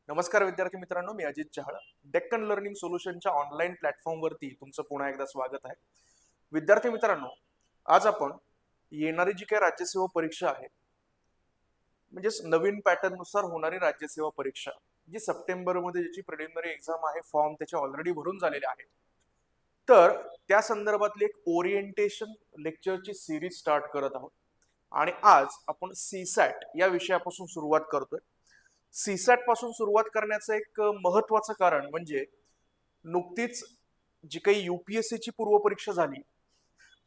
नमस्कार विद्यार्थी मित्रांनो, मी अजित चहाळ. डेक्कन लर्निंग सोल्युशनच्या ऑनलाईन प्लॅटफॉर्मवरती तुमचं पुन्हा एकदा स्वागत आहे. विद्यार्थी मित्रांनो, आज आपण येणारी जी काही राज्यसेवा परीक्षा आहे, म्हणजेच नवीन पॅटर्न नुसार होणारी राज्यसेवा परीक्षा, जी सप्टेंबरमध्ये ज्याची प्रिलिमिनरी एक्झाम आहे, फॉर्म त्याचे ऑलरेडी भरून झालेले आहेत. तर त्या संदर्भातली एक ओरिएंटेशन लेक्चरची सिरीज स्टार्ट करत आहोत आणि आज आपण सीसॅट या विषयापासून सुरुवात करतोय. सीसॅट पासून सुरुवात करण्याचं एक महत्वाचं कारण म्हणजे नुकतीच जी काही UPSC ची पूर्वपरीक्षा झाली,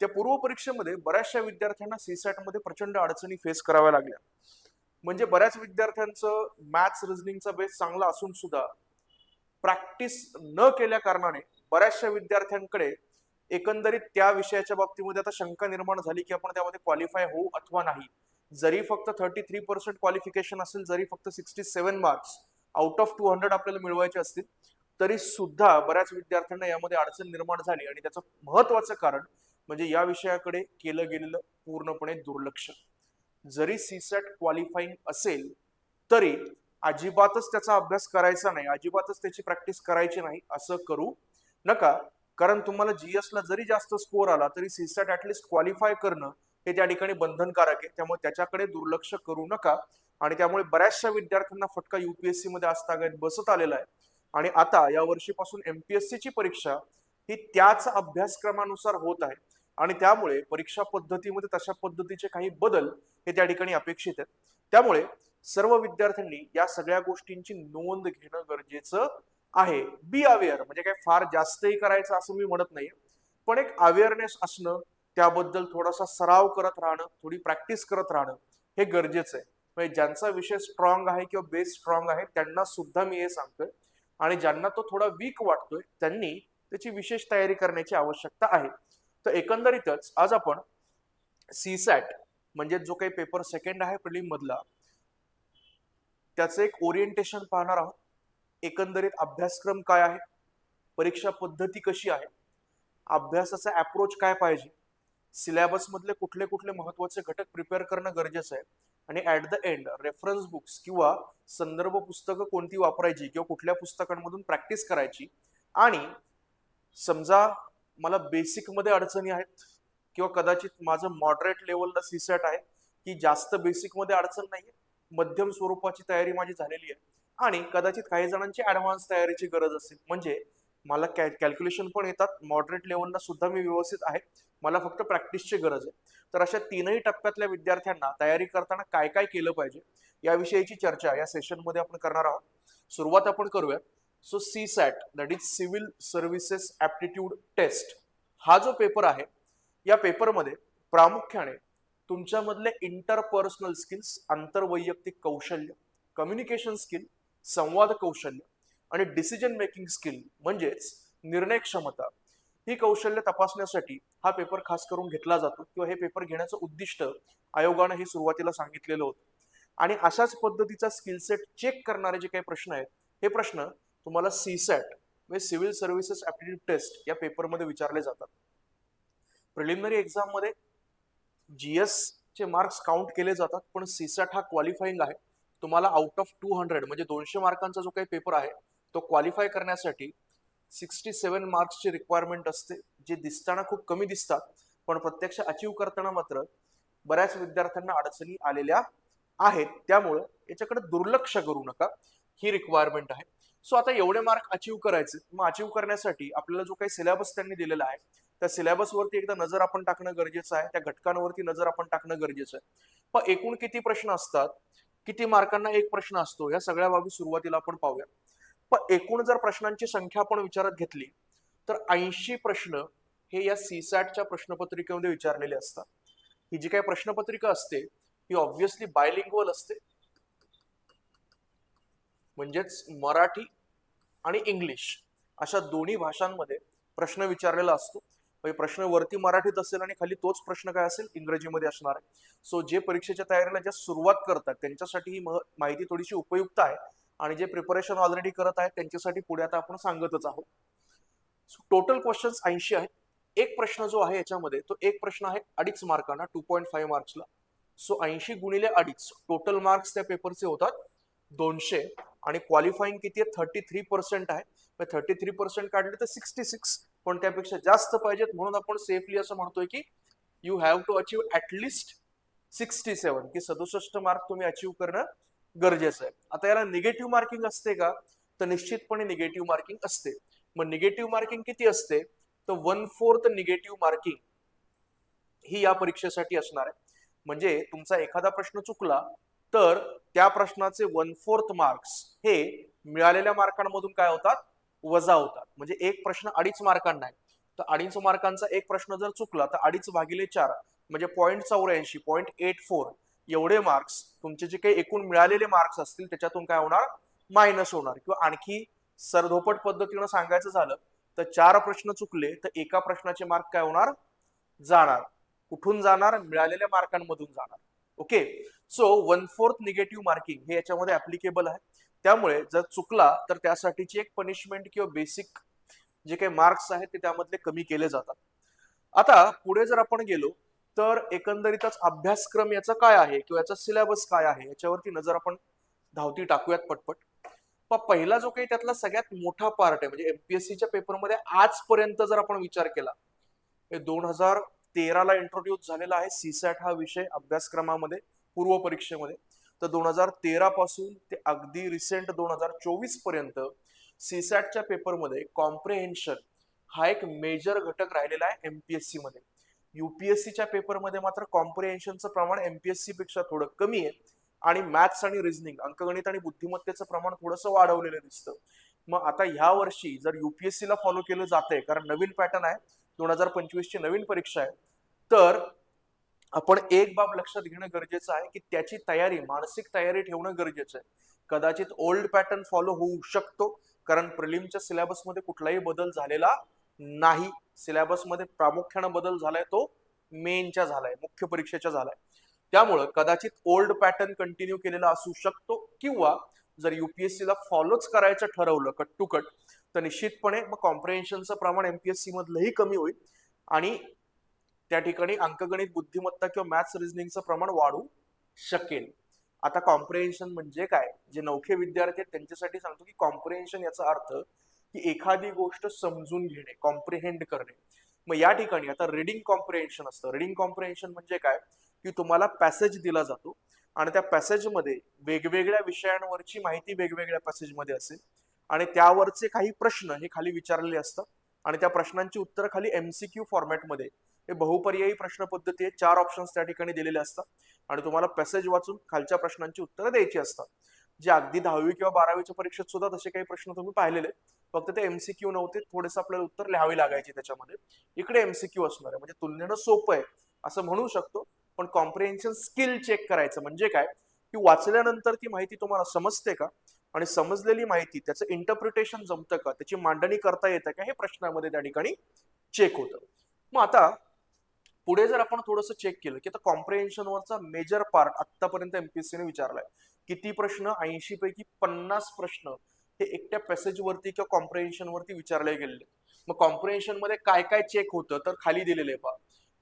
त्या पूर्वपरीक्षेमध्ये बऱ्याचशा विद्यार्थ्यांना सीसॅट मध्ये प्रचंड अडचणी फेस कराव्या लागल्या. म्हणजे बऱ्याच विद्यार्थ्यांचं मॅथ्स रिझनिंगचा बेस चांगला असून सुद्धा प्रॅक्टिस न केल्या कारणाने बऱ्याचशा विद्यार्थ्यांकडे एकंदरीत त्या विषयाच्या बाबतीमध्ये आता शंका निर्माण झाली की आपण त्यामध्ये क्वालिफाय होऊ अथवा नाही. जरी फक्त 33% क्वालिफिकेशन असेल, जरी फक्त 67 मार्क्स आउट ऑफ 200 आपल्याला मिळवायचे असतील, तरी सुद्धा बऱ्याच विद्यार्थ्यांना यामध्ये अडचण निर्माण झाली आणि त्याचं महत्वाचं कारण म्हणजे या विषयाकडे केलं गेलेलं पूर्णपणे दुर्लक्ष. जरी सीसॅट क्वालिफाईंग असेल तरी अजिबातच त्याचा अभ्यास करायचा नाही, अजिबातच त्याची प्रॅक्टिस करायची नाही असं करू नका. कारण तुम्हाला GS ला जरी जास्त स्कोअर आला तरी सीसॅट ऍटलिस्ट क्वालिफाय करणं हे त्या ठिकाणी बंधनकारक आहे. त्यामुळे त्याच्याकडे दुर्लक्ष करू नका. आणि त्यामुळे बऱ्याचशा विद्यार्थ्यांना फटका UPSC मध्ये आजतागायत बसत आलेला आहे. आणि आता या वर्षीपासून MPSC ची परीक्षा ही त्याच अभ्यासक्रमानुसार होत आहे आणि त्यामुळे परीक्षा पद्धतीमध्ये तशा पद्धतीचे काही बदल हे त्या ठिकाणी अपेक्षित आहेत. त्यामुळे सर्व विद्यार्थ्यांनी या सगळ्या गोष्टींची नोंद घेणं गरजेचं आहे. बी अवेअर म्हणजे काय फार जास्तही करायचं असं मी म्हणत नाहीये, पण एक अवेअरनेस असणं, त्याबद्दल थोडासा सराव करत राहणं, थोडी प्रॅक्टिस करत राहणं हे गरजेचं आहे. म्हणजे ज्यांचा विषय स्ट्रॉंग आहे किंवा बेस स्ट्रॉंग आहे त्यांना सुद्धा मी हे सांगतोय आणि ज्यांना तो थोडा वीक वाटतोय त्यांनी त्याची विशेष तयारी करण्याची आवश्यकता आहे. तर एकंदरीतच आज आपण सीसॅट म्हणजे जो काही पेपर सेकंड आहे प्रिलिम मधला, त्याचं एक ओरिएंटेशन पाहणार आहोत. एकंदरीत अभ्यासक्रम काय आहे, परीक्षा पद्धती कशी आहे, अभ्यासाचा अप्रोच काय पाहिजे, सिलेबस मधले कुठले कुठले महत्वाचे घटक प्रिपेअर करणं गरजेचं आहे आणि at the end reference books किंवा संदर्भ पुस्तकं कोणती वापरायची किंवा कुठल्या पुस्तकांमधून प्रॅक्टिस करायची. आणि समजा मला बेसिक मध्ये अडचणी आहेत किंवा कदाचित माझं मॉडरेट लेवलला सीसॅट आहे की जास्त बेसिक मध्ये अडचण नाहीये, मध्यम स्वरूपाची तयारी माझी झालेली आहे आणि कदाचित काही जणांची ऍडव्हान्स तयारीची गरज असेल, म्हणजे मला कॅल्क्युलेशन पण येतात, मॉडरेट लेवलला सुद्धा मी व्यवस्थित आहे, मला फक्त प्रॅक्टिसची गरज आहे. तर अशा तीनही टप्प्यातल्या विद्यार्थ्यांना तयारी करताना काय काय केलं पाहिजे याविषयीची चर्चा या सेशन मध्ये आपण करणार आहोत. सुरुवात आपण करूया. So CSAT that is civil services aptitude test हा जो पेपर आहे, या पेपरमध्ये प्रामुख्याने तुमच्यामधले इंटरपर्सनल स्किल्स, आंतरवैयक्तिक कौशल्य, कम्युनिकेशन स्किल, संवाद कौशल्य आणि डिसिजन मेकिंग स्किल म्हणजेच निर्णय क्षमता ही कौशल्य तपासण्यासाठी हा पेपर खास करून घेतला जातो किंवा हे पेपर घेण्याचं उद्दिष्ट आयोगाने हे सुरुवातीला सांगितलेलं होतं. आणि अशाच पद्धतीचा स्किल सेट चेक करणारे जे काही प्रश्न आहेत, हे प्रश्न तुम्हाला सीसॅट म्हणजे सिव्हिल सर्व्हिसेस ऍप्टिट्यूड टेस्ट या पेपरमध्ये विचारले जातात. प्रिलिमिनरी एक्झाम मध्ये GS चे मार्क्स काउंट केले जातात, पण सीसॅट हा क्वालिफाईंग आहे. तुम्हाला आउट ऑफ 200 म्हणजे 200 मार्कांचा जो काही पेपर आहे तो क्वालिफाय करण्यासाठी 67 मार्क्सची रिक्वायरमेंट असते, जे दिसताना खूप कमी दिसतात पण प्रत्यक्ष अचीव करताना मात्र बऱ्याच विद्यार्थ्यांना अडचणी आलेल्या आहेत. त्यामुळे याच्याकडे दुर्लक्ष करू नका, ही रिक्वायरमेंट आहे. सो आता एवढे मार्क अचीव करायचे, मग अचीव करण्यासाठी आपल्याला जो काही सिलेबस त्यांनी दिलेला आहे त्या सिलेबस वरती एकदा नजर आपण टाकणं गरजेचं आहे, त्या घटकांवरती नजर आपण टाकणं गरजेचं आहे. पण एकूण किती प्रश्न असतात, किती मार्कांना एक प्रश्न असतो, या सगळ्या बाबी सुरुवातीला आपण पाहूया. पण एकूण जर प्रश्नांची संख्या आपण विचारात घेतली तर 80 प्रश्न हे या सीसॅटच्या प्रश्नपत्रिकेमध्ये विचारलेले असतात. ही जी काही प्रश्नपत्रिका असते ही ऑब्व्हियसली बायलिंग्वल असते, म्हणजेच मराठी आणि इंग्लिश अशा दोन्ही भाषांमध्ये प्रश्न विचारलेला असतो. प्रश्न वरती मराठीत असेल आणि खाली तोच प्रश्न काय असेल इंग्रजीमध्ये असणार आहे. सो जे परीक्षेच्या तयारीला ज्या सुरुवात करतात त्यांच्यासाठी ही माहिती थोडीशी उपयुक्त आहे आणि जे प्रिपरेशन ऑलरेडी करत आहेत त्यांच्यासाठी पुढे आता आपण सांगतच आहोत. टोटल क्वेश्चन्स 80 आहेत. एक प्रश्न जो आहे याच्यामध्ये तो एक प्रश्न आहे 2.5 मार्कांना, 2.5 मार्क्सला. सो 80 गुणिले 2.5 टोटल मार्क्स त्या पेपरचे होतात 200. आणि क्वालिफाईंग किती आहे 33% आहे. 33% काढले तर 66, पण त्यापेक्षा जास्त पाहिजेत म्हणून आपण सेफली असं म्हणतोय की you have to achieve at least 67 की 67 मार्क तुम्ही अचीव करणं गरजेचं आहे. आता याला निगेटिव्ह मार्किंग असते का, तर निश्चितपणे निगेटिव्ह मार्किंग असते. मग निगेटिव्ह मार्किंग किती असते, तर 1/4 निगेटिव्ह मार्किंग ही या परीक्षेसाठी असणार आहे. म्हणजे तुमचा एखादा प्रश्न चुकला तर त्या प्रश्नाचे 1/4 मार्क्स हे मिळालेल्या मार्कांमधून काय होतात, वजा होतात. म्हणजे एक प्रश्न 2.5 मार्कांना आहे, तर 2.5 मार्कांचा एक प्रश्न जर चुकला तर 2.5/4 म्हणजे 0.84 0.84 एवढे मार्क्स तुमचे जे काही एकूण मिळालेले मार्क्स असतील त्याच्यातून काय होणार, मायनस होणार. किंवा आणखी सरधोपट पद्धतीनं सांगायचं झालं तर 4 प्रश्न चुकले तर एका प्रश्नाचे मार्क काय होणार, जाणार. कुठून जाणार, मिळालेल्या मार्कांमधून जाणार. ओके, सो 1/4 निगेटिव्ह मार्किंग हे याच्यामध्ये ऍप्लिकेबल आहे. त्यामुळे जर चुकला तर त्यासाठीची एक पनिशमेंट किंवा बेसिक जे काही मार्क्स आहेत ते त्यामधले कमी केले जातात. आता पुढे जर आपण गेलो तर एकंदरीतच अभ्यासक्रम याचा काय आहे किंवा याचा सिलेबस काय आहे याच्यावरती नजर आपण धावती टाकूयात पटपट. पहिला जो काही त्यातला सगळ्यात मोठा पार्ट आहे म्हणजे एमपीएससीच्या पेपरमध्ये आजपर्यंत जर आपण विचार केला, 2013 ला इंट्रोड्यूस झालेला आहे सीसॅट हा विषय अभ्यासक्रमामध्ये पूर्व परीक्षेमध्ये. तर 2013 पासून ते अगदी रिसेंट 2024 पर्यंत सीसॅटच्या पेपरमध्ये कॉम्प्रिहेन्शन हा एक मेजर घटक राहिलेला आहे एमपीएससी मध्ये. युपीएससीच्या पेपरमध्ये मात्र कॉम्प्रिहेन्शनचं प्रमाण एमपीएससी पेक्षा थोडं कमी आहे आणि मॅथ्स आणि रिझनिंग अंकगणित आणि बुद्धिमत्तेचं प्रमाण थोडंसं वाढवलेलं दिसतं. मग आता ह्या वर्षी जर युपीएससी ला फॉलो केलं जातंय कारण नवीन पॅटर्न आहे, 2025 ची नवीन परीक्षा आहे, तर आपण एक बाब लक्षात घेणं गरजेचं आहे की त्याची तयारी, मानसिक तयारी ठेवणं गरजेचं आहे. कदाचित ओल्ड पॅटर्न फॉलो होऊ शकतो कारण प्रिलिमच्या सिलेबसमध्ये कुठलाही बदल झालेला नाही. सिलेबसमध्ये प्रामुख्यानं बदल झालाय तो मेनच्या झालाय, मुख्य परीक्षेच्या झालाय. त्यामुळं कदाचित ओल्ड पॅटर्न कंटिन्यू केलेला असू शकतो किंवा जर युपीएससी ला फॉलोच करायचं ठरवलं कट टू कट तर निश्चितपणे मग कॉम्प्रिहेन्शनचं प्रमाण एमपीएससी मधलंही कमी होईल आणि त्या ठिकाणी अंकगणित बुद्धिमत्ता किंवा मॅथ्स रिझनिंगचं प्रमाण वाढू शकेल. आता कॉम्प्रिहेन्शन म्हणजे काय, जे नौखे विद्यार्थी आहेत त्यांच्यासाठी सांगतो की कॉम्प्रिहेन्शन याचा अर्थ की एखादी गोष्ट समजून घेणे, कॉम्प्रिहेंड करणे. मग या ठिकाणी आता रिडिंग कॉम्प्रिहेन्शन असतं. रिडिंग कॉम्प्रिहेन्शन म्हणजे काय की तुम्हाला पॅसेज दिला जातो आणि त्या पॅसेजमध्ये वेगवेगळ्या विषयांवरची माहिती वेगवेगळ्या पॅसेजमध्ये असेल आणि त्यावरचे काही प्रश्न हे खाली विचारलेले असतात आणि त्या प्रश्नांची उत्तरं खाली एमसीक्यू फॉर्मॅटमध्ये, हे बहुपर्यायी प्रश्न पद्धती आहे, 4 ऑप्शन्स त्या ठिकाणी दिलेले असतात आणि तुम्हाला पॅसेज वाचून खालच्या प्रश्नांची उत्तरं द्यायची असतात. जे अगदी 10वी किंवा 12वीच्या परीक्षेत सुद्धा तसे काही प्रश्न तुम्ही पाहिलेले, फक्त ते एमसीक्यू नव्हते, थोडेसे आपल्याला उत्तर लिहावी लागायची त्याच्यामध्ये. इकडे एमसीक्यू असणार आहे म्हणजे तुलनेनं सोपं आहे असं म्हणू शकतो. पण कॉम्प्रिहेन्शन स्किल चेक करायचं म्हणजे काय की वाचल्यानंतर ती माहिती तुम्हाला समजते का आणि समजलेली माहिती त्याचं इंटरप्रिटेशन जमतं का, त्याची मांडणी करता येतं का, हे प्रश्नामध्ये त्या ठिकाणी चेक होतं. मग आता पुढे जर आपण थोडंसं चेक केलं की आता कॉम्प्रिहेन्शन वरचा मेजर पार्ट आतापर्यंत एमपीएससीने विचारलाय. किती प्रश्न, 80 पैकी 50 प्रश्न हे एकट्या पॅसेज वरती किंवा कॉम्प्रिहेन्शन वरती विचारले गेलेले. मग कॉम्प्रिहेन्शन मध्ये काय काय चेक होतं तर खाली दिलेले पहा.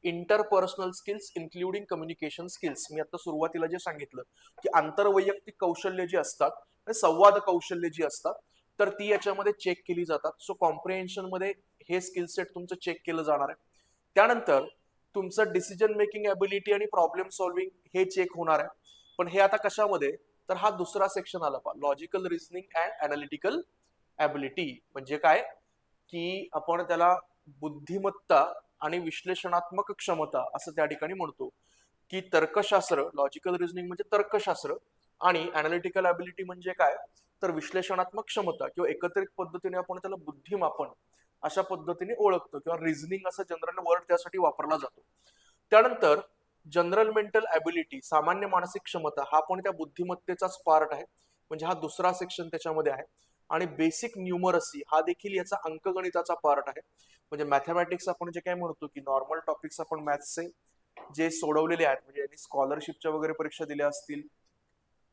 Interpersonal skills including communication skills. मी आता सुरुवातीला जे सांगितलं की आंतरवैयक्तिक कौशल्य जी असतात, संवाद कौशल्य जी असतात, तर ती याच्यामध्ये चेक केली जातात. सो कॉम्प्रिहेन्शन मध्ये हे स्किल सेट तुमचं चेक केलं जाणार आहे. त्यानंतर तुमचं डिसिजन मेकिंग ॲबिलिटी आणि प्रॉब्लेम सॉल्व्हिंग हे चेक होणार आहे. पण हे आता कशामध्ये, तर हा दुसरा सेक्शन आला पहा, logical reasoning and analytical ability. म्हणजे काय की आपण त्याला बुद्धिमत्ता आणि विश्लेषणात्मक क्षमता असं त्या ठिकाणी म्हणतो. की तर्कशास्त्र, लॉजिकल रिझनिंग म्हणजे तर्कशास्त्र आणि अनालिटिकल ॲबिलिटी म्हणजे काय तर विश्लेषणात्मक क्षमता किंवा एकत्रित पद्धतीने आपण त्याला बुद्धिमापन अशा पद्धतीने ओळखतो किंवा रिझनिंग असं जनरल वर्ड त्यासाठी वापरला जातो. त्यानंतर जनरल मेंटल ॲबिलिटी, सामान्य मानसिक क्षमता, हा पण त्या बुद्धिमत्तेचाच पार्ट आहे. म्हणजे हा दुसरा सेक्शन त्याच्यामध्ये आहे. आणि बेसिक न्यूमरसी हा देखील याचा अंकगणिताचा पार्ट आहे. म्हणजे मॅथमॅटिक्स आपण जे काय म्हणतो की नॉर्मल टॉपिक्स आपण मॅथ्सचे जे सोडवलेले आहेत, म्हणजे यांनी स्कॉलरशिपच्या वगैरे परीक्षा दिल्या असतील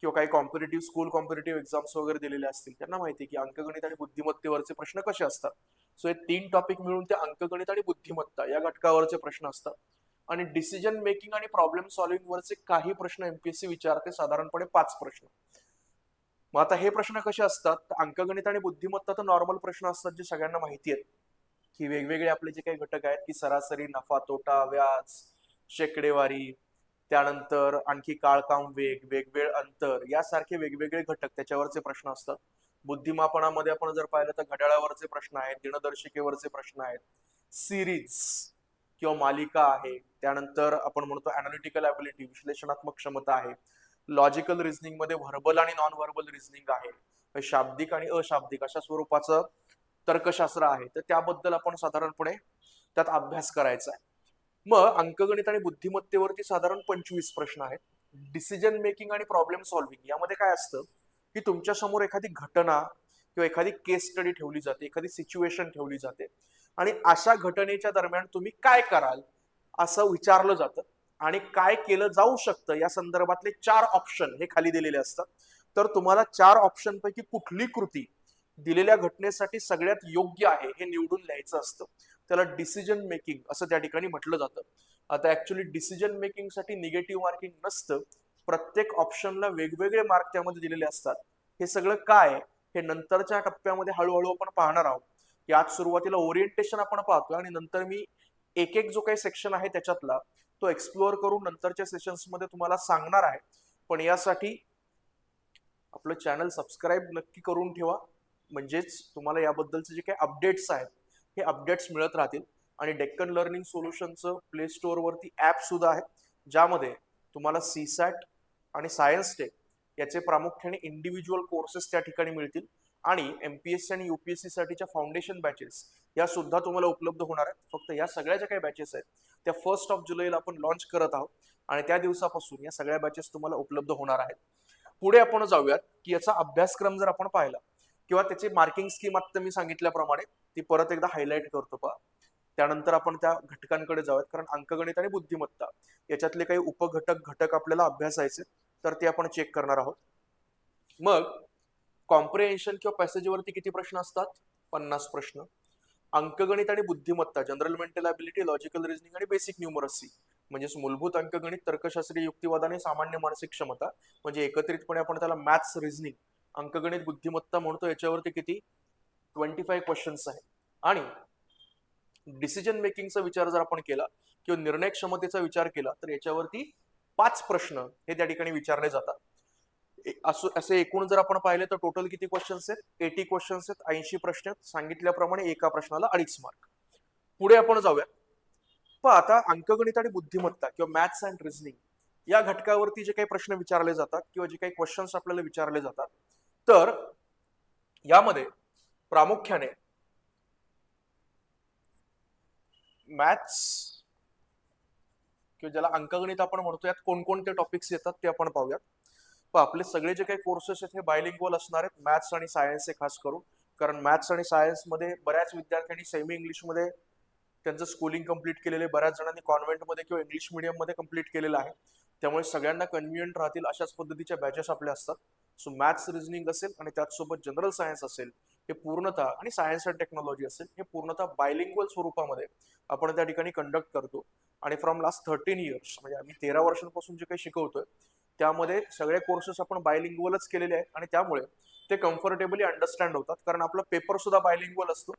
किंवा काही कॉम्पिटेटिव्ह स्कूल कॉम्पिटेटिव्ह एक्झाम्स वगैरे दिलेले असतील, त्यांना माहिती आहे की अंकगणित आणि बुद्धिमत्तेवरचे प्रश्न कसे असतात. सो हे 3 टॉपिक मिळून ते अंकगणित आणि बुद्धिमत्ता या घटकावरचे प्रश्न असतात. आणि डिसिजन मेकिंग आणि प्रॉब्लेम सॉल्व्हिंग वरचे काही प्रश्न एमपीएससी विचारते, साधारणपणे 5 प्रश्न. मग आता हे प्रश्न कसे असतात, तर अंकगणित आणि बुद्धिमत्ता तर नॉर्मल प्रश्न असतात जे सगळ्यांना माहिती आहेत, की वेगवेगळे आपले जे काही घटक आहेत, की सरासरी, नफा तोटा, व्याज, शेकडेवारी, त्यानंतर आणखी काळ, काम, वेग, वेगवेळ, अंतर, यासारखे वेगवेगळे घटक त्याच्यावरचे प्रश्न असतात. बुद्धिमापनामध्ये आपण जर पाहिलं तर घड्याळावरचे प्रश्न आहेत, दिनदर्शिकेवरचे प्रश्न आहेत, सिरीज किंवा मालिका आहे, त्यानंतर आपण म्हणतो अनालिटिकल ॲबिलिटी, विश्लेषणात्मक क्षमता आहे, लॉजिकल रिझनिंग मध्ये व्हर्बल आणि नॉन व्हर्बल रिझनिंग आहे, शाब्दिक आणि अशाब्दिक अशा स्वरूपाचं तर्कशास्त्र आहे. तर त्याबद्दल आपण साधारणपणे त्यात अभ्यास करायचा आहे. मग अंकगणित आणि बुद्धिमत्तेवरती साधारण 25 प्रश्न आहेत. डिसिजन मेकिंग आणि प्रॉब्लेम सॉल्व्हिंग यामध्ये काय असतं, की तुमच्या समोर एखादी घटना किंवा एखादी केस स्टडी ठेवली जाते, एखादी सिच्युएशन ठेवली जाते, आणि अशा घटनेच्या दरम्यान तुम्ही काय कराल असं विचारलं जातं, आणि काय केलं जाऊ शकतं या संदर्भातले 4 ऑप्शन हे खाली दिलेले असतात. तर तुम्हाला 4 ऑप्शन पैकी कुठली कृती दिलेल्या घटनेसाठी सगळ्यात योग्य आहे हे निवडून लिहायचं असतं. त्याला डिसिजन मेकिंग असं त्या ठिकाणी म्हटलं जातं. आता ऍक्च्युली डिसिजन मेकिंग साठी निगेटिव्ह मार्किंग नसतं, प्रत्येक ऑप्शनला वेगवेगळे मार्क त्यामध्ये दिलेले असतात. हे सगळं काय हे नंतरच्या टप्प्यामध्ये हळूहळू आपण पाहणार आहोत. यात सुरुवातीला ओरिएंटेशन आपण पाहतोय आणि नंतर मी एक एक जो काही सेक्शन आहे त्याच्यातला तो एक्सप्लोअर करून नंतरच्या सेशन्स मध्ये तुम्हाला सांगणार आहे. पण यासाठी आपलं चॅनल सबस्क्राईब नक्की करून ठेवा, म्हणजेच तुम्हाला याबद्दलचे जे काही अपडेट्स आहेत हे अपडेट्स मिळत राहतील. आणि डेक्कन लर्निंग सोल्युशनचं प्ले स्टोअरवरती ॲप सुद्धा आहे, ज्यामध्ये तुम्हाला सीसॅट आणि सायन्स टेक याचे प्रामुख्याने इंडिव्हिज्युअल कोर्सेस त्या ठिकाणी मिळतील, आणि एमपीएससी आणि यूपीएससी साठीच्या फाउंडेशन बॅचेस या सुद्धा तुम्हाला उपलब्ध होणार आहेत. फक्त या सगळ्या ज्या काही बॅचेस आहेत त्या 1 जुलैला आपण लॉन्च करत आहोत, आणि त्या दिवसापासून या सगळ्या बॅचेस तुम्हाला उपलब्ध होणार आहेत. पुढे आपण जाऊयात, की याचा अभ्यासक्रम जर आपण पाहिला किंवा त्याची मार्किंग स्कीम आता मी सांगितल्याप्रमाणे ती परत एकदा हायलाइट करतो पहा. त्यानंतर आपण त्या घटकांकडे जाऊयात, कारण अंकगणित आणि बुद्धिमत्ता याच्यातले काही उपघटक घटक आपल्याला अभ्यासायचे, तर ते आपण चेक करणार आहोत. मग कॉम्प्रिहेन्शन किंवा पॅसेजवरती किती प्रश्न असतात? 50 प्रश्न. अंकगणित आणि बुद्धिमत्ता, general mental ability, logical reasoning आणि बेसिक न्यूमरसी, म्हणजेच मूलभूत अंकगणित, तर्कशास्त्रीय युक्तिवाद आणि सामान्य मानसिक क्षमता, म्हणजे एकत्रितपणे आपण त्याला मॅथ्स रिझनिंग अंकगणित बुद्धिमत्ता म्हणतो. याच्यावरती किती? 25 क्वेश्चन्स आहे. आणि डिसिजन मेकिंगचा विचार जर आपण केला किंवा निर्णय क्षमतेचा विचार केला तर याच्यावरती 5 प्रश्न हे त्या ठिकाणी विचारले जातात. असे एकूण जर आपण पाहिले तर टोटल किती क्वेश्चन्स आहेत? 80 क्वेश्चन्स आहेत, 80 प्रश्न आहेत. सांगितल्याप्रमाणे एका प्रश्नाला 2.5 मार्क. पुढे आपण जाऊया. पण आता अंकगणित आणि बुद्धिमत्ता किंवा मॅथ्स अँड रिझनिंग या घटकावरती जे काही प्रश्न विचारले जातात किंवा जे काही क्वेश्चन्स आपल्याला विचारले जातात, तर यामध्ये प्रामुख्याने मॅथ्स किंवा ज्याला अंकगणित आपण म्हणतो यात कोणकोणते टॉपिक्स येतात ते आपण पाहूयात. पण आपले सगळे जे काही कोर्सेस आहेत हे बायलिंग्वल असणार आहेत, मॅथ्स आणि सायन्सचे खास करून. कारण मॅथ्स आणि सायन्समध्ये बऱ्याच विद्यार्थ्यांनी सेमी इंग्लिशमध्ये त्यांचं स्कूलिंग कंप्लीट केलेले, बऱ्याच जणांनी कॉन्व्हेंटमध्ये किंवा इंग्लिश मीडियममध्ये कंप्लीट केलेलं आहे. त्यामुळे सगळ्यांना कन्व्हिनियंट राहतील अशाच पद्धतीच्या बॅचेस आपल्या असतात. सो मॅथ्स रिझनिंग असेल आणि त्याचसोबत जनरल सायन्स असेल हे पूर्णतः, आणि सायन्स अँड टेक्नॉलॉजी असेल हे पूर्णतः बायलिंग्वल स्वरूपामध्ये आपण त्या ठिकाणी कंडक्ट करतो. आणि फ्रॉम लास्ट 13 इयर्स, म्हणजे आम्ही 13 वर्षांपासून जे काही शिकवतोय त्यामध्ये सगळे कोर्सेस आपण बायलिंग्वलच केलेले आहेत, आणि त्यामुळे ते कम्फर्टेबली अंडरस्टँड होतात. कारण आपला पेपर सुद्धा बायलिंग्वल असतो.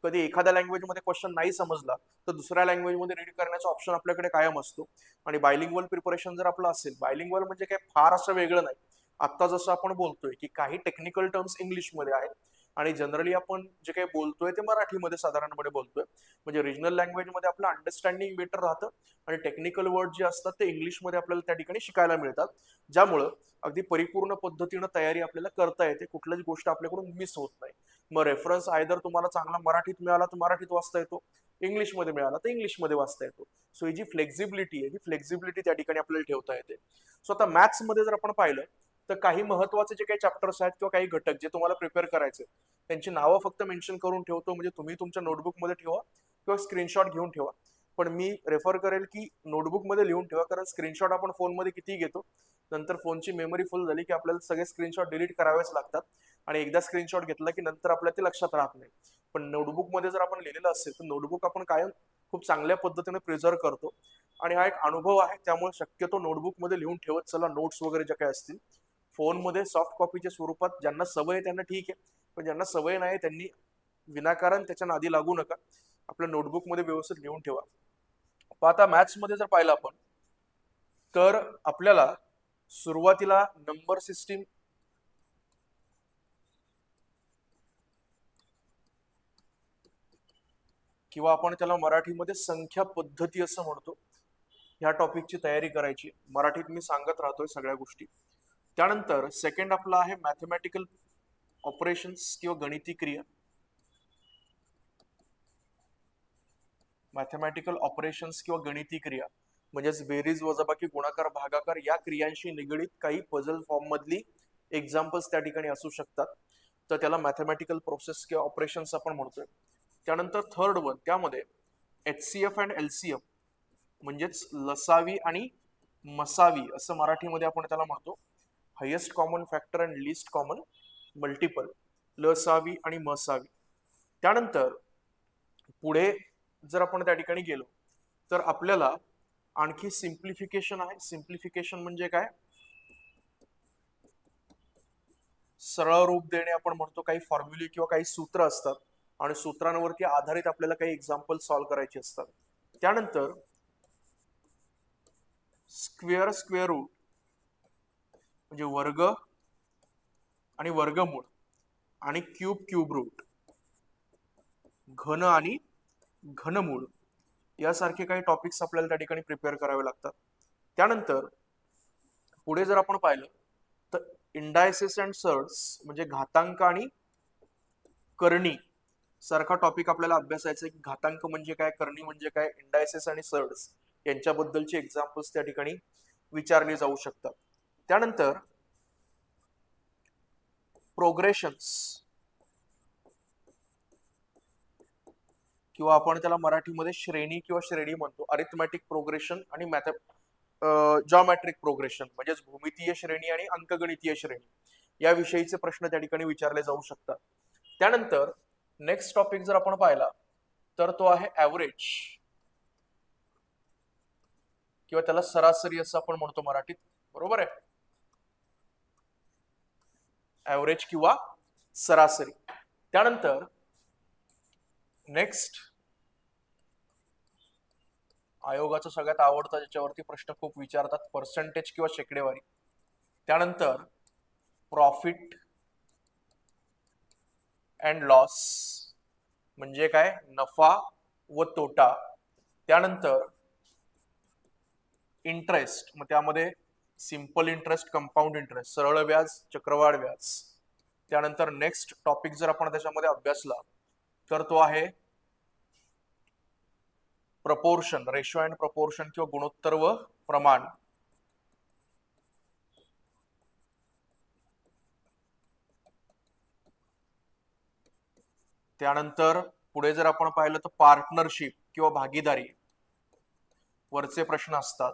कधी एखाद्या लँग्वेजमध्ये क्वेश्चन नाही समजला तर दुसऱ्या लँग्वेजमध्ये रीड करण्याचा ऑप्शन आपल्याकडे कायम असतो. आणि बायलिंग्वल प्रिपरेशन जर आपलं असेल, बायलिंग्वल म्हणजे काय फार असं वेगळं नाही. आता जसं आपण बोलतोय की काही टेक्निकल टर्म्स इंग्लिशमध्ये आहेत आणि जनरली आपण जे काही बोलतोय ते मराठीमध्ये साधारणपणे बोलतोय, म्हणजे रिजनल लँग्वेजमध्ये आपलं अंडरस्टँडिंग बेटर राहतं, आणि टेक्निकल वर्ड जे असतात ते इंग्लिशमध्ये आपल्याला त्या ठिकाणी शिकायला मिळतात, ज्यामुळं अगदी परिपूर्ण पद्धतीनं तयारी आपल्याला करता येते, कुठल्याच गोष्ट आपल्याकडून मिस होत नाही. मग रेफरन्स आयदर तुम्हाला चांगला मराठीत मिळाला तर मराठीत वाचता येतो, इंग्लिशमध्ये मिळाला तर इंग्लिशमध्ये वाचता येतो. सो ही जी फ्लेक्झिबिलिटी आहे ही फ्लेक्झिबिलिटी त्या ठिकाणी आपल्याला ठेवता येते. सो आता मॅथ्समध्ये जर आपण पाहिलं तर काही महत्वाचे जे काही चॅप्टर्स आहेत किंवा काही घटक जे तुम्हाला प्रिपेअर करायचे त्यांची नावं फक्त मेन्शन करून ठेवतो, म्हणजे तुम्ही तुमच्या नोटबुकमध्ये ठेवा किंवा स्क्रीनशॉट घेऊन ठेवा. पण मी रेफर करेल की नोटबुकमध्ये लिहून ठेवा, कारण स्क्रीनशॉट आपण फोनमध्ये किती घेतो, नंतर फोनची मेमरी फुल झाली की आपल्याला सगळे स्क्रीनशॉट डिलीट करावेच लागतात, आणि एकदा स्क्रीनशॉट घेतला की नंतर आपल्याला ते लक्षात राहत नाही. पण नोटबुकमध्ये जर आपण लिहिलेलं असेल तर नोटबुक आपण कायम खूप चांगल्या पद्धतीने प्रिझर्व करतो, आणि हा एक अनुभव आहे, त्यामुळे शक्यतो नोटबुकमध्ये लिहून ठेवत चला नोट्स वगैरे ज्या काही असतील. फोनमध्ये सॉफ्ट कॉपीच्या स्वरूपात ज्यांना सवय आहे त्यांना ठीक आहे, पण ज्यांना सवय नाही त्यांनी विनाकारण त्याच्या नादी लागू नका. आपल्या नोटबुकमध्ये व्यवस्थित लिहून ठेवा. पण आता मॅथ्स मध्ये जर पाहिलं आपण, तर आपल्याला सुरुवातीला नंबर सिस्टीम किंवा आपण त्याला मराठीमध्ये संख्या पद्धती असं म्हणतो, ह्या टॉपिकची तयारी करायची. मराठीत मी सांगत राहतोय सगळ्या गोष्टी. त्यानंतर सेकंड आपला आहे मॅथमॅटिकल ऑपरेशन्स किंवा गणिती क्रिया. मॅथमॅटिकल ऑपरेशन्स किंवा गणिती क्रिया म्हणजेच बेरीज, वजाबाकी, गुणाकार, भागाकार या क्रियांशी निगडीत काही पझल फॉर्म मधली एक्झाम्पल्स त्या ठिकाणी असू शकतात. तर त्याला मॅथमॅटिकल प्रोसेस किंवा ऑपरेशन्स आपण म्हणतोय. त्यानंतर थर्ड वन, त्यामध्ये HCF अँड LCM म्हणजेच लसावी आणि मसावी असं मराठीमध्ये आपण त्याला म्हणतो. Highest common factor and least common multiple, लसावी आणि मसावी. त्यानंतर पुढे जर आपण त्या ठिकाणी गेलो तर आपल्याला आणखी सिम्प्लिफिकेशन आहे. सिम्प्लिफिकेशन म्हणजे काय? सरळ रूप देणे आपण म्हणतो. काही फॉर्म्युले किंवा काही सूत्र असतात आणि सूत्रांवरती आधारित आपल्याला काही एक्झाम्पल सॉल्व्ह करायचे असतात. त्यानंतर स्क्वेअर स्क्वेअर रूट म्हणजे वर्ग आणि वर्गमूळ, आणि क्यूब क्यूब रूट, घन आणि घनमूळ यासारखे काही टॉपिक्स आपल्याला त्या ठिकाणी प्रिपेअर करावे लागतात. त्यानंतर पुढे जर आपण पाहिलं तर इंडायसेस अँड सर्ड्स म्हणजे घातांक आणि करणी सारखा टॉपिक आपल्याला अभ्यासायचा आहे की घातांक म्हणजे काय, करणी म्हणजे काय, इंडायसेस आणि सर्ड्स यांच्याबद्दलची एक्झाम्पल्स त्या ठिकाणी विचारली जाऊ शकतात. त्यानंतर प्रोग्रेशन्स किंवा आपण त्याला मराठीमध्ये श्रेणी किंवा श्रेणी म्हणतो. अरिथमॅटिक प्रोग्रेशन आणि जॉमेट्रिक प्रोग्रेशन म्हणजेच भूमितीय श्रेणी आणि अंकगणितीय श्रेणी याविषयीचे प्रश्न त्या ठिकाणी विचारले जाऊ शकतात. त्यानंतर नेक्स्ट टॉपिक जर आपण पाहिला तर तो आहे ऍव्हरेज किंवा त्याला सरासरी असं आपण म्हणतो मराठीत, बरोबर आहे? ऍव्हरेज किंवा सरासरी. त्यानंतर नेक्स्ट आयोगाचा सगळ्यात आवडता ज्याच्यावरती प्रश्न खूप विचारतात, पर्सेंटेज किंवा शेकडेवारी. त्यानंतर प्रॉफिट अँड लॉस म्हणजे काय, नफा व तोटा. त्यानंतर इंटरेस्ट, मग त्यामध्ये सिंपल इंटरेस्ट, कंपाऊंड इंटरेस्ट, सरळ व्याज, चक्रवाढ व्याज. त्यानंतर नेक्स्ट टॉपिक जर आपण त्याच्यामध्ये अभ्यासला तर तो आहे प्रपोर्शन, रेशो अँड प्रपोर्शन किंवा गुणोत्तर व प्रमाण. त्यानंतर पुढे जर आपण पाहिलं तर पार्टनरशिप किंवा भागीदारी वरचे प्रश्न असतात.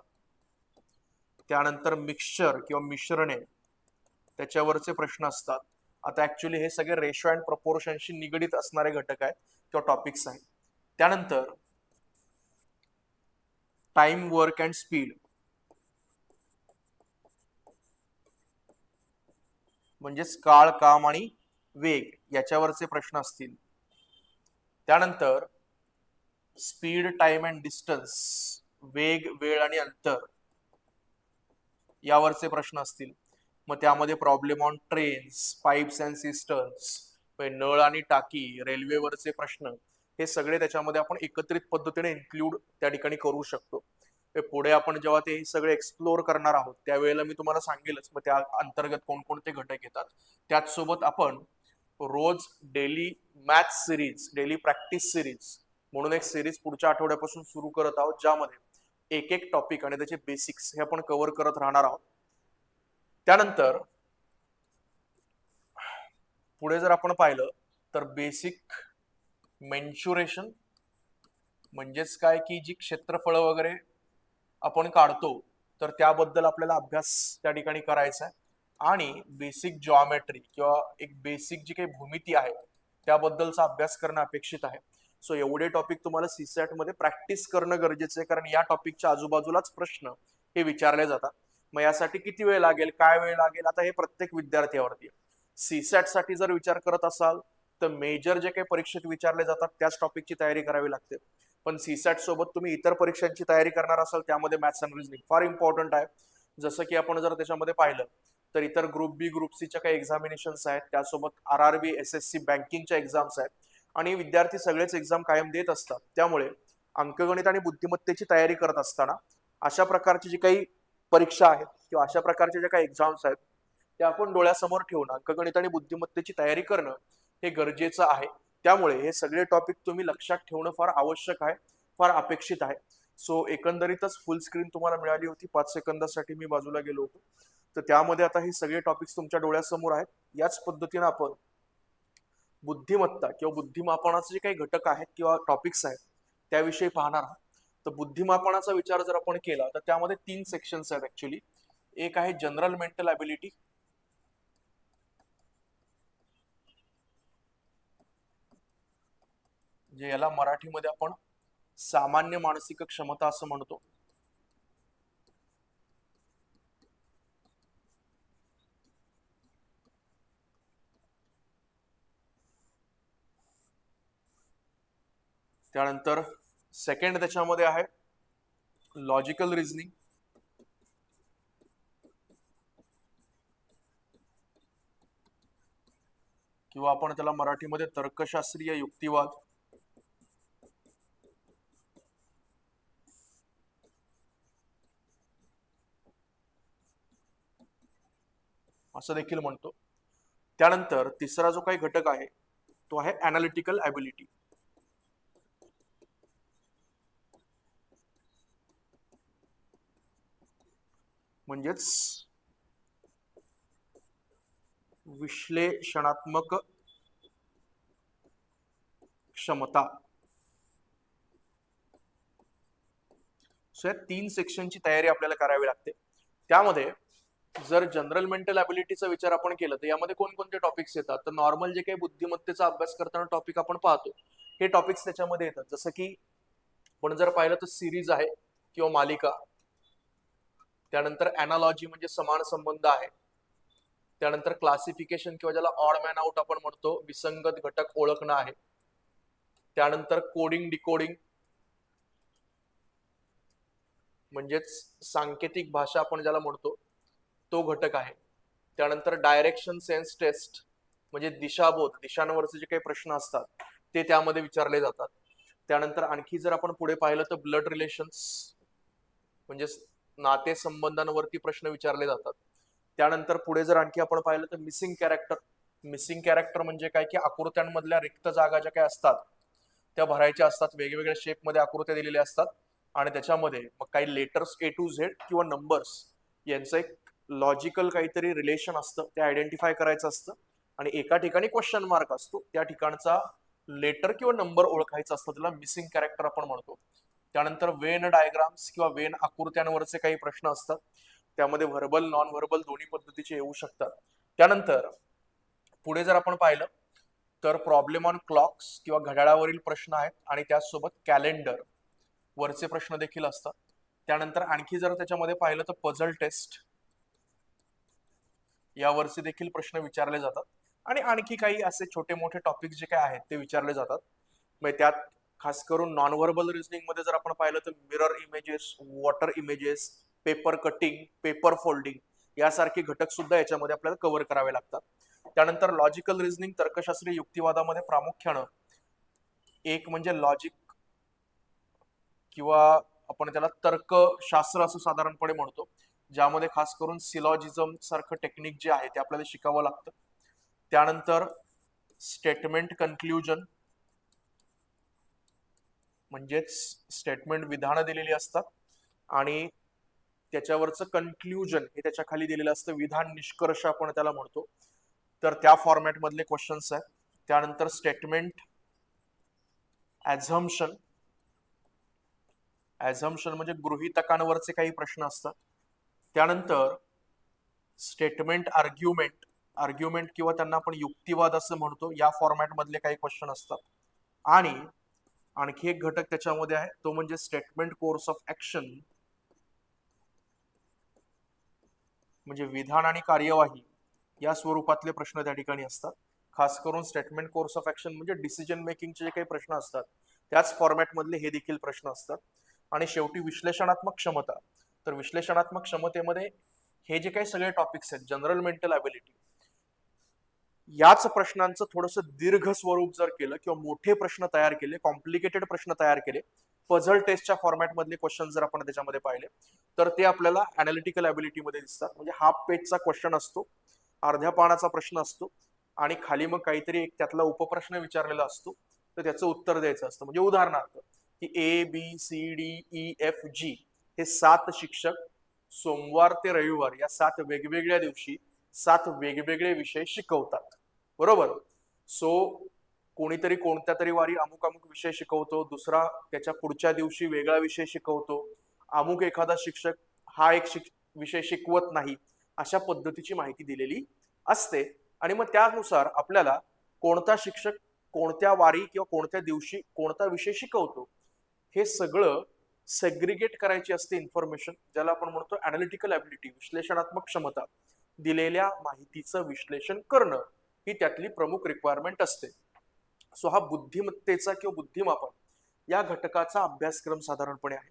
त्यानंतर मिक्सचर किंवा मिश्रणे त्याच्यावरचे प्रश्न असतात. आता ऍक्च्युली हे सगळे रेशो अँड प्रपोर्शनशी निगडीत असणारे घटक आहेत किंवा टॉपिक्स आहेत. त्यानंतर टाइम, वर्क अँड स्पीड म्हणजेच काळ, काम आणि वेग याच्यावरचे प्रश्न असतील. त्यानंतर स्पीड, टाइम अँड डिस्टन्स, वेग, वेळ आणि अंतर यावरचे प्रश्न असतील. मग त्यामध्ये problem on trains, pipes and systems, नळ आणि टाकी, रेल्वेवरचे प्रश्न, हे सगळे त्याच्यामध्ये आपण एकत्रित पद्धतीने इन्क्लूड त्या ठिकाणी करू शकतो. पुढे आपण जेव्हा ते सगळे एक्सप्लोर करणार आहोत त्यावेळेला मी तुम्हाला सांगेलच मग त्या अंतर्गत कोणकोणते घटक येतात. त्याचसोबत आपण रोज daily math series, daily practice series म्हणून एक सिरीज पुढच्या आठवड्यापासून सुरू करत आहोत, ज्यामध्ये एक एक टॉपिक आणि त्याचे बेसिक्स हे आपण कव्हर करत राहणार आहोत. त्यानंतर पुढे जर आपण पाहिलं तर बेसिक मेन्शुरेशन म्हणजेच काय की जी क्षेत्रफळ वगैरे आपण काढतो तर त्याबद्दल आपल्याला अभ्यास त्या ठिकाणी करायचा आहे. आणि बेसिक जॉमेट्री किंवा एक बेसिक जी काही भूमिती आहे त्याबद्दलचा अभ्यास करणं अपेक्षित आहे. सो एवढे टॉपिक तुम्हाला सीसॅट मध्ये प्रॅक्टिस करणं गरजेचं आहे, कारण या टॉपिकच्या आजूबाजूलाच प्रश्न हे विचारले जातात. मग यासाठी किती वेळ लागेल, काय वेळ लागेल, आता हे प्रत्येक विद्यार्थ्यावरती आहे. सीसॅट साठी जर विचार करत असाल तर मेजर जे काही परीक्षेत विचारले जातात त्याच टॉपिकची तयारी करावी लागते. पण सीसॅट सोबत तुम्ही इतर परीक्षांची तयारी करणार असाल त्यामध्ये मॅथ्स अँड रिझनिंग फार इम्पॉर्टंट आहे. जसं की आपण जर त्याच्यामध्ये पाहिलं तर इतर ग्रुप बी ग्रुप सीच्या काही एक्झामिनेशन्स आहेत, त्यासोबत RRB SSC बँकिंगच्या एक्झाम्स आहेत आणि विद्यार्थी सगळेच एक्झाम कायम देत असतात. त्यामुळे अंकगणित आणि बुद्धिमत्तेची तयारी करत असताना अशा प्रकारची जी काही परीक्षा आहेत किंवा अशा प्रकारच्या ज्या काही एक्झाम्स आहेत त्या आपण डोळ्यासमोर ठेवून अंकगणित आणि बुद्धिमत्तेची तयारी करणं हे गरजेचं आहे. त्यामुळे हे सगळे टॉपिक तुम्ही लक्षात ठेवणं फार आवश्यक आहे, फार अपेक्षित आहे. सो एकंदरीतच फुल स्क्रीन तुम्हाला मिळाली होती, 5 सेकंदासाठी मी बाजूला गेलो होतो. तर त्यामध्ये आता हे सगळे टॉपिक्स तुमच्या डोळ्यासमोर आहेत. याच पद्धतीने आपण बुद्धिमत्ता किंवा बुद्धिमापनाचे जे काही घटक आहेत किंवा टॉपिक्स आहेत त्याविषयी पाहणार आहोत. तर बुद्धिमापनाचा विचार जर आपण केला तर त्यामध्ये 3 सेक्शन्स आहेत ऍक्च्युली. एक आहे जनरल मेंटल ॲबिलिटी, जे याला मराठीमध्ये आपण सामान्य मानसिक क्षमता असं म्हणतो. त्यानंतर सेकंड त्याच्यामध्ये आहे लॉजिकल रिझनिंग, किंवा आपण त्याला मराठीमध्ये तर्कशास्त्रीय युक्तिवाद. असं देखील म्हणतो. त्यानंतर तिसरा जो काही घटक आहे तो आहे अनालिटिकल ॲबिलिटी. म्हणजेच विश्लेषणात्मक क्षमता. सो या 3 सेक्शनची तयारी आपल्याला करावी लागते. त्यामध्ये जर जनरल मेंटल ॲबिलिटीचा विचार आपण केला तर यामध्ये कोणकोणते टॉपिक्स येतात, तर नॉर्मल जे काही बुद्धिमत्तेचा अभ्यास करताना टॉपिक आपण पाहतो हे टॉपिक्स त्याच्यामध्ये येतात. जसं की आपण जर पाहिलं तर सिरीज आहे किंवा मालिका, त्यानंतर अॅनालॉजी म्हणजे समान संबंध आहे, त्यानंतर क्लासिफिकेशन किंवा ज्याला ऑड मॅन आउट आपण म्हणतो विसंगत घटक ओळखणं आहे, त्यानंतर कोडिंग डिकोडिंग म्हणजेच सांकेतिक भाषा आपण ज्याला म्हणतो तो घटक आहे, त्यानंतर डायरेक्शन सेन्स टेस्ट म्हणजे दिशाबोध, दिशांवरचे जे काही प्रश्न असतात ते त्यामध्ये विचारले जातात. त्यानंतर आणखी जर आपण पुढे पाहिलं तर ब्लड रिलेशन्स म्हणजे नातेसंबंधांवरती प्रश्न विचारले जातात. त्यानंतर पुढे जर आणखी आपण पाहिलं तर मिसिंग कॅरेक्टर. मिसिंग कॅरेक्टर म्हणजे काय की आकृत्यांमधल्या रिक्त जागा ज्या काही असतात त्या भरायच्या असतात. वेगवेगळ्या शेपमध्ये आकृत्या दिलेल्या असतात आणि त्याच्यामध्ये मग काही लेटर्स A to Z किंवा नंबर्स यांचं एक लॉजिकल काहीतरी रिलेशन असतं, ते आयडेंटिफाय करायचं असतं आणि एका ठिकाणी क्वेश्चन मार्क असतो, त्या ठिकाणचा लेटर किंवा नंबर ओळखायचा असतो, त्याला मिसिंग कॅरेक्टर आपण म्हणतो. त्यानंतर वेन डायग्राम्स किंवा वेन आकृत्यांवरचे काही प्रश्न असतात, त्यामध्ये व्हर्बल नॉन व्हर्बल दोन्ही पद्धतीचे येऊ शकतात. त्यानंतर पुढे जर आपण पाहिलं तर प्रॉब्लेम ऑन क्लॉक्स किंवा घड्याळावरील प्रश्न आहेत आणि त्याचसोबत कॅलेंडर वरचे प्रश्न देखील असतात. त्यानंतर आणखी जर त्याच्यामध्ये पाहिलं तर पझल टेस्ट यावरचे देखील प्रश्न विचारले जातात आणि आणखी काही असे छोटे मोठे टॉपिक जे काय आहेत ते विचारले जातात. म्हणजे त्यात खास करून नॉन व्हर्बल रिझनिंग मध्ये जर आपण पाहिलं तर mirror images, water images, paper cutting, paper folding यासारखे घटक सुद्धा याच्यामध्ये आपल्याला कव्हर करावे लागतात. त्यानंतर लॉजिकल रिझनिंग तर्कशास्त्रीय युक्तिवादामध्ये प्रामुख्यानं एक म्हणजे लॉजिक किंवा आपण त्याला तर्कशास्त्र असं साधारणपणे म्हणतो, ज्यामध्ये खास करून सिलॉजिझम सारखं टेक्निक जे आहे ते आपल्याला शिकावं लागतं. त्यानंतर स्टेटमेंट कन्क्ल्युजन म्हणजेच स्टेटमेंट विधानं दिलेली असतात आणि त्याच्यावरचं कन्क्ल्युजन हे त्याच्या खाली दिलेलं असतं, विधान निष्कर्ष आपण त्याला म्हणतो. तर त्या फॉर्मॅट मधले क्वेश्चन्स आहेत. त्यानंतर स्टेटमेंट ऍझम्पशन, ऍझम्पशन म्हणजे गृहीतकांवरचे काही प्रश्न असतात. त्यानंतर स्टेटमेंट आर्ग्युमेंट, आर्ग्युमेंट किंवा त्यांना आपण युक्तिवाद असं म्हणतो, या फॉर्मॅट मधले काही क्वेश्चन असतात. आणि आणखी एक घटक त्याच्यामध्ये आहे तो म्हणजे स्टेटमेंट कोर्स ऑफ ऍक्शन म्हणजे विधान आणि कार्यवाही या स्वरूपातले प्रश्न त्या ठिकाणी असतात. खास करून स्टेटमेंट कोर्स ऑफ ऍक्शन म्हणजे डिसिजन मेकिंगचे जे काही प्रश्न असतात त्याच फॉर्मॅटमधले हे देखील प्रश्न असतात. आणि शेवटी विश्लेषणात्मक क्षमता. तर विश्लेषणात्मक क्षमतेमध्ये हे जे काही सगळे टॉपिक्स आहेत, जनरल मेंटल ॲबिलिटी, याच प्रश्नांचं थोडंसं दीर्घ स्वरूप जर केलं किंवा मोठे प्रश्न तयार केले, कॉम्प्लिकेटेड प्रश्न तयार केले, पझल टेस्टच्या फॉर्मॅटमधले क्वेश्चन जर आपण त्याच्यामध्ये पाहिले तर ते आपल्याला अनालिटिकल ॲबिलिटीमध्ये दिसतात. म्हणजे हाफ पेजचा क्वेश्चन असतो, अर्ध्या पानाचा प्रश्न असतो आणि खाली मग काहीतरी एक त्यातला उपप्रश्न विचारलेला असतो, तर त्याचं उत्तर द्यायचं असतं. म्हणजे उदाहरणार्थ की ABCDEFG हे 7 शिक्षक सोमवार ते रविवार या 7 वेगवेगळ्या दिवशी 7 वेगवेगळे विषय शिकवतात, बरोबर. सो कोणीतरी कोणत्या तरी वारी अमुक अमुक विषय शिकवतो, दुसरा त्याच्या पुढच्या दिवशी वेगळा विषय शिकवतो, अमुक एखादा शिक्षक हा एक विषय शिकवत नाही, अशा पद्धतीची माहिती दिलेली असते. आणि मग त्यानुसार आपल्याला कोणता शिक्षक कोणत्या वारी किंवा कोणत्या दिवशी कोणता विषय शिकवतो हे सगळं सेग्रिगेट करायची असते इन्फॉर्मेशन, ज्याला आपण म्हणतो अनालिटिकल ॲबिलिटी, विश्लेषणात्मक क्षमता. दिलेल्या माहितीचं विश्लेषण करणं ही त्यातली प्रमुख रिक्वायरमेंट असते. सो हा बुद्धिमत्तेचा किंवा बुद्धिमापन या घटकाचा अभ्यासक्रम साधारणपणे आहे.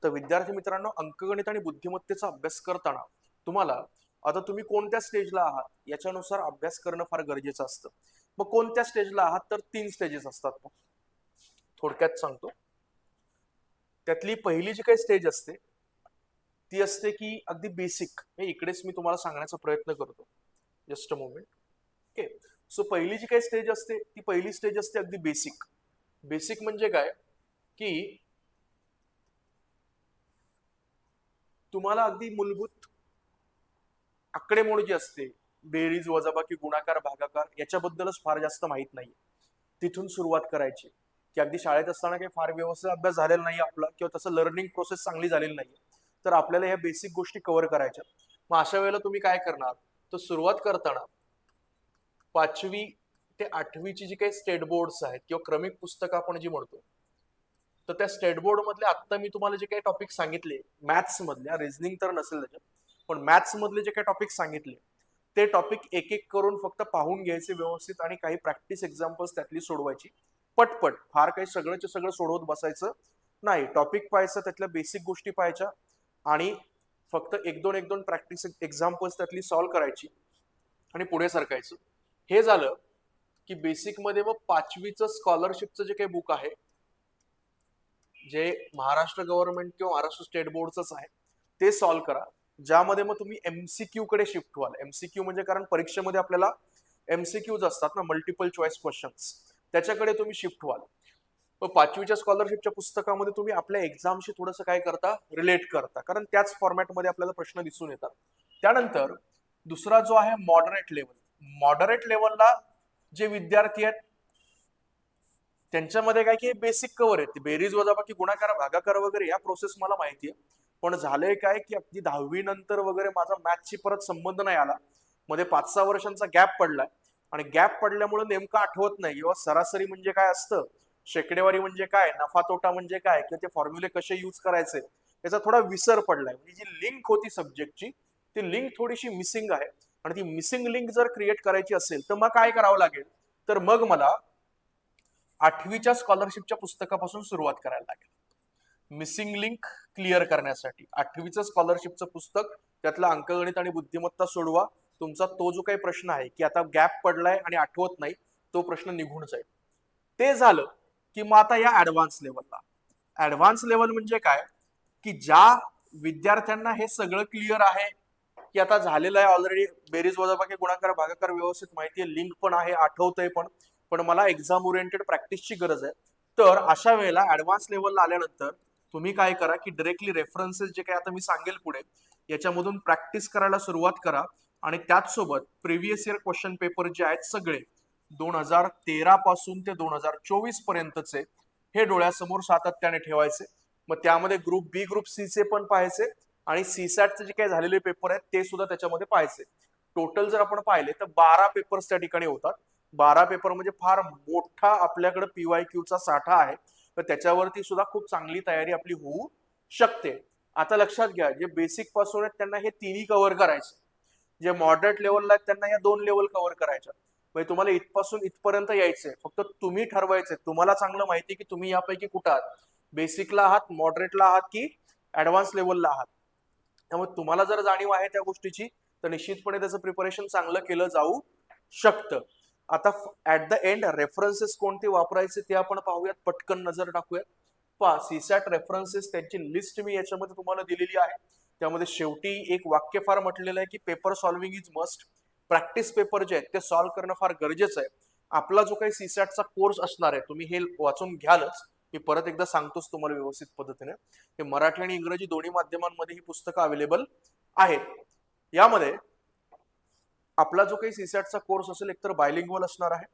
तर विद्यार्थी मित्रांनो, अंकगणित आणि बुद्धिमत्तेचा अभ्यास करताना तुम्हाला आता तुम्ही कोणत्या स्टेजला आहात याच्यानुसार अभ्यास करणं फार गरजेचं असतं. मग कोणत्या स्टेजला आहात तर 3 स्टेजेस असतात. थोडक्यात सांगतो. त्यातली पहिली जी काही स्टेज असते ती असते की अगदी बेसिक, हे इकडेच मी तुम्हाला सांगण्याचा प्रयत्न करतो, just a moment. Okay. So पहिली जी काही स्टेज असते ती पहिली स्टेज असते अगदी बेसिक. बेसिक म्हणजे काय की तुम्हाला अगदी मूलभूत आकडेमोड जी असते, बेरीज वजाबाकी गुणाकार भागाकार, याच्याबद्दलच फार जास्त माहित नाही. तिथून सुरुवात करायची की अगदी शाळेत असताना काही फार व्यवस्थित अभ्यास झालेला नाही आपला किंवा तसं लर्निंग प्रोसेस चांगली झालेली नाही, तर आपल्याला ह्या बेसिक गोष्टी कव्हर करायच्या. मग अशा वेळेला तुम्ही काय करणार, तर सुरुवात करताना 5वी ते 8वीची जी काही स्टेट बोर्ड्स आहेत किंवा क्रमिक पुस्तकं आपण जी म्हणतो, तर त्या स्टेट बोर्ड मधले आता मी तुम्हाला जे काही टॉपिक सांगितले मॅथ्स मधल्या, रिझनिंग तर नसेल त्याच्यात, पण मॅथ्स मधले जे काही टॉपिक सांगितले ते टॉपिक एक एक करून फक्त पाहून घ्यायचे व्यवस्थित आणि काही प्रॅक्टिस एक्झाम्पल्स त्यातली सोडवायची पटपट. फार काही सगळंच सगळं सोडवत बसायचं नाही. टॉपिक पाहायचं, त्यातल्या बेसिक गोष्टी पाहायच्या आणि फक्त एक दोन प्रॅक्टिस एक्झाम्पल्स त्यातली सॉल्व्ह करायची आणि पुढे सरकायचं. हे झालं की बेसिक मध्ये मग 5वीचं स्कॉलरशिपचं जे काही बुक आहे, जे महाराष्ट्र गव्हर्नमेंट किंवा महाराष्ट्र स्टेट बोर्डच आहे, ते सॉल्व्ह करा, ज्यामध्ये मग तुम्ही एमसीक्यू कडे शिफ्ट व्हाल. एमसीक्यू म्हणजे कारण परीक्षेमध्ये आपल्याला एमसीक्यूज असतात ना, मल्टिपल चॉईस क्वेश्चन्स, त्याच्याकडे तुम्ही शिफ्ट व्हाल. मग 5वीच्या स्कॉलरशिपच्या पुस्तकामध्ये तुम्ही आपल्या एक्झामशी थोडंसं काय करता, रिलेट करता, कारण त्याच फॉर्मॅटमध्ये आपल्याला प्रश्न दिसून येतात. त्यानंतर दुसरा जो आहे मॉडरेट लेवल. मॉडरेट लेवलला जे विद्यार्थी आहेत त्यांच्यामध्ये काय की बेसिक कव्हर आहे, बेरीज वजाबाकी गुणाकार भागाकार वगैरे या प्रोसेस मला माहिती आहे. पण झालंय काय की अगदी 10वी नंतर वगैरे माझा मॅथ्सशी परत संबंध नाही आला, मध्ये 5-6 वर्षांचा गॅप पडलाय आणि गॅप पडल्यामुळे नेमकं आठवत नाही किंवा सरासरी म्हणजे काय असतं, शेकडेवारी म्हणजे काय, नफा तोटा म्हणजे काय, किंवा ते फॉर्म्युले कसे यूज करायचे याचा थोडा विसर पडलाय. म्हणजे जी लिंक होती सब्जेक्टची ती लिंक थोडीशी मिसिंग आहे आणि ती मिसिंग लिंक जर क्रिएट करायची असेल तर मग काय करावं लागेल, तर मग मला 8वीच्या स्कॉलरशिपच्या पुस्तकापासून सुरुवात करायला लागेल. मिसिंग लिंक क्लिअर करण्यासाठी 8वीचं स्कॉलरशिपचं पुस्तक, त्यातला अंकगणित आणि बुद्धिमत्ता सोडवा. तुमचा तो जो काही प्रश्न आहे की आता गॅप पडलाय आणि आठवत नाही, तो प्रश्न निघून जाईल. ते झालं की मग आता या ऍडव्हान्स लेवलला. ऍडव्हान्स लेवल म्हणजे काय की ज्या विद्यार्थ्यांना हे सगळं क्लिअर आहे की आता झालेलं आहे ऑलरेडी, बेरीज वजाबाकी गुणाकार भागाकार व्यवस्थित माहिती आहे, लिंक पण आहे, आठवतंय पण, पण मला एक्झाम ओरिएंटेड प्रॅक्टिसची गरज आहे, तर अशा वेळेला ऍडव्हान्स लेवलला आल्यानंतर तुम्ही काय करा की डायरेक्टली रेफरन्सेस जे काही आता मी सांगेल पुढे याच्यामधून प्रॅक्टिस करायला सुरुवात करा. आणि त्याचसोबत प्रिव्हियस इयर क्वेश्चन पेपर जे आहेत सगळे 2013 पासून ते 2024 पर्यंतचे हे डोळ्यासमोर सातत्याने ठेवायचे. मग त्यामध्ये ग्रुप बी ग्रुप सी चे पण पाहायचे आणि सीसॅटचे जे काही झालेले पेपर आहेत ते सुद्धा त्याच्यामध्ये पाहायचे. टोटल जर आपण पाहिले तर 12 पेपर्स त्या ठिकाणी होतात. 12 पेपर म्हणजे फार मोठा आपल्याकडे पीवायक्यूचा साठा आहे, तर त्याच्यावरती सुद्धा खूप चांगली तयारी आपली होऊ शकते. आता लक्षात घ्या, जे बेसिक पासून आहेत त्यांना हे तिन्ही कव्हर करायचे. जे मॉडरेट लेवलला आहेत त्यांना या 2 लेवल कव्हर करायच्या. म्हणजे तुम्हाला इथपासून इथपर्यंत यायचंय. फक्त तुम्ही ठरवायचंय. तुम्हाला चांगलं माहिती की तुम्ही यापैकी कुठं आहात. बेसिकला आहात, मॉडरेटला आहात की ऍडव्हान्स लेवलला आहात. त्यामुळे तुम्हाला जर जाणीव आहे त्या गोष्टीची तर निश्चितपणे त्याचं प्रिपरेशन चांगलं केलं जाऊ शकतं. आता ऍट द एंड रेफरन्सेस कोणते वापरायचे ते आपण पाहूयात, पटकन नजर टाकूयात. पहा, सीसॅट रेफरन्सेस त्यांची लिस्ट मी याच्यामध्ये तुम्हाला दिलेली आहे. त्यामध्ये शेवटी एक वाक्य फार म्हटलेलं आहे की paper solving is must. Practice paper जे आहेत ते सॉल्व्ह करणं फार गरजेचं आहे. आपला जो काही सीसॅटचा कोर्स असणार आहे तुम्ही हे वाचून घ्यालच. मी परत एकदा सांगतोच तुम्हाला व्यवस्थित पद्धतीने. हे मराठी आणि इंग्रजी दोन्ही माध्यमांमध्ये ही पुस्तकं अवेलेबल आहेत. यामध्ये आपला जो काही सीसॅटचा कोर्स असेल एकतर बायलिंग्वल असणार आहे,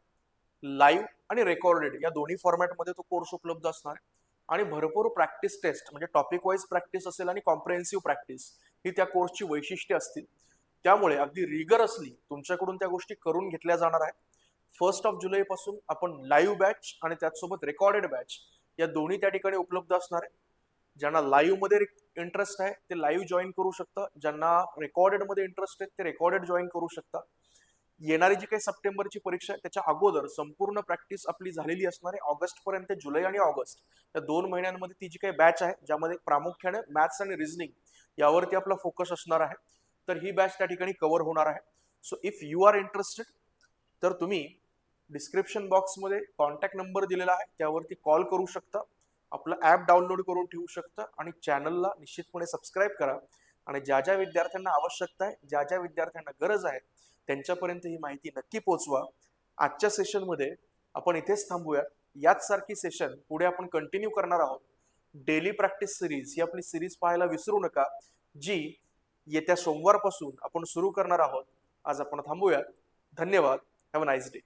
लाईव्ह आणि रेकॉर्डेड या दोन्ही फॉर्मॅटमध्ये तो कोर्स उपलब्ध असणार आहे. आणि भरपूर प्रॅक्टिस टेस्ट म्हणजे टॉपिक वाईज प्रॅक्टिस असेल आणि कॉम्प्रिहेन्सिव्ह प्रॅक्टिस ही त्या कोर्सची वैशिष्ट्ये असतील. त्यामुळे अगदी रिगरसली तुमच्याकडून त्या गोष्टी करून घेतल्या जाणार आहेत. 1 जुलै पासून आपण लाईव्ह बॅच आणि त्याचसोबत रेकॉर्डेड बॅच या दोन्ही त्या ठिकाणी उपलब्ध असणार आहे. ज्यांना लाईव्ह मध्ये इंटरेस्ट आहे ते लाईव्ह जॉईन करू शकता, ज्यांना रेकॉर्डेड मध्ये इंटरेस्ट आहे ते रेकॉर्डेड जॉईन करू शकता. येणारी जी काही सप्टेंबरची परीक्षा आहे त्याच्या अगोदर संपूर्ण प्रॅक्टिस आपली झालेली असणार आहे. ऑगस्ट पर्यंत, जुलै आणि ऑगस्ट या 2 महिन्यांमध्ये ती जी काही बॅच आहे ज्यामध्ये प्रामुख्याने मॅथ्स आणि रिझनिंग यावरती आपला फोकस असणार आहे, तर ही बॅच त्या ठिकाणी कव्हर होणार आहे. So if you are interested तर तुम्ही डिस्क्रिप्शन बॉक्समध्ये कॉन्टॅक्ट नंबर दिलेला आहे त्यावरती कॉल करू शकता, आपलं ॲप डाउनलोड करून ठेवू शकता आणि चॅनलला निश्चितपणे सबस्क्राईब करा. आणि ज्या ज्या विद्यार्थ्यांना आवश्यकता आहे, ज्या ज्या विद्यार्थ्यांना गरज आहे त्यांच्यापर्यंत ही माहिती नक्की पोहोचवा. आजच्या सेशनमध्ये आपण इथेच थांबूया. याच सारखी सेशन पुढे आपण कंटिन्यू करणार आहोत. डेली प्रॅक्टिस सिरीज ही आपली सिरीज पाहायला विसरू नका, जी येत्या सोमवारपासून आपण सुरू करणार आहोत. आज आपण थांबूया. धन्यवाद. Have a nice day.